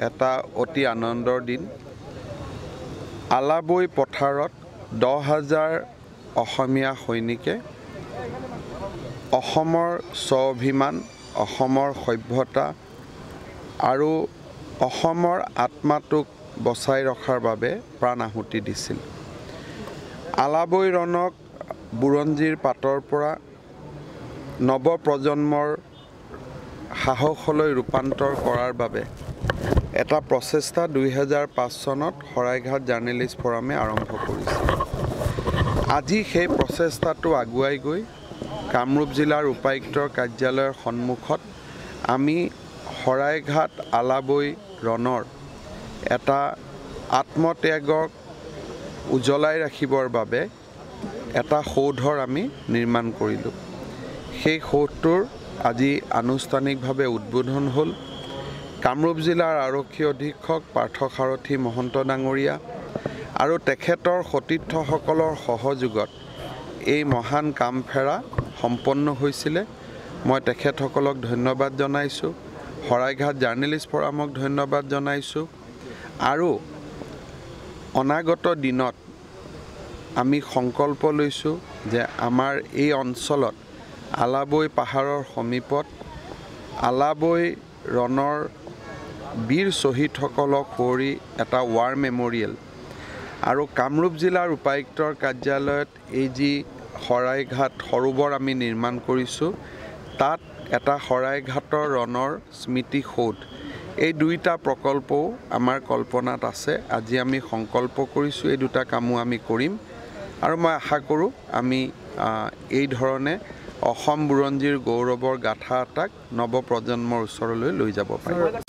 এটা অতি আনন্দৰ দিন। আলাবৈ পথাৰত 10,000 অসমীয়া সৈনিকে অসমৰ স্বাভিমান, অসমৰ সভ্যতা আৰু অসমৰ আত্মাটোক বচাই ৰখাৰ বাবে প্ৰাণ আহুতি দিছিল। আলাবৈ ৰণক বুৰঞ্জীৰ পাতৰ পৰা নৱপ্ৰজন্মৰ সাহসলৈ ৰূপান্তৰ কৰাৰ বাবে এটা প্ৰচেষ্টা 2005 চনত শৰাইঘাট জাৰ্নেলিষ্ট ফৰামে আৰম্ভ কৰিছিল। আজি সেই প্ৰচেষ্টাটো আগুৱাই গৈ কামৰূপ জিলাৰ উপায়ুক্তৰ কাৰ্যালয়ৰ সন্মুখত আমি শৰাইঘাট আলাবৈ ৰণৰ এটা আত্মত্যাগক উজ্বলাই ৰাখিবৰ বাবে এটা সৌধৰ আমি নিৰ্মাণ কৰিলোঁ। সেই সৌধটোৰ আজি আনুষ্ঠানিকভাৱে উদ্বোধন হ'ল। কামৰূপ জিলাৰ আৰক্ষী অধীক্ষক পাৰ্থসাৰথী মহন্ত ডাঙৰীয়া আৰু তেখেতৰ সতীৰ্থসকলৰ সহযোগত এই মহান কামফেৰা সম্পন্ন হৈছিলে। মই তেখেতসকলক ধন্যবাদ জনাইছোঁ, শৰাইঘাট জাৰ্নেলিষ্ট ফৰামক ধন্যবাদ জনাইছোঁ আৰু অনাগত দিনত আমি সংকল্প লৈছোঁ যে আমাৰ এই অঞ্চলত আলাবৈ পাহাৰৰ সমীপত আলাবৈ ৰণৰ বীৰ শ্বহীদসকলক সুঁৱৰি এটা ৱাৰ মেমৰিয়েল আৰু কামৰূপ জিলাৰ উপায়ুক্তৰ কাৰ্যালয়ত এই যি শৰাইঘাট সৰোবৰ আমি নিৰ্মাণ কৰিছোঁ, তাত এটা শৰাইঘাটৰ ৰণৰ স্মৃতি সৌধ, এই দুইটা প্ৰকল্পও আমাৰ কল্পনাত আছে। আজি আমি সংকল্প কৰিছোঁ এই দুটা কামো আমি কৰিম আৰু মই আশা কৰোঁ আমি এই ধৰণে অসম বুৰঞ্জীৰ গৌৰৱৰ গাথা এটাক নৱপ্ৰজন্মৰ ওচৰলৈ লৈ যাব পাৰিম।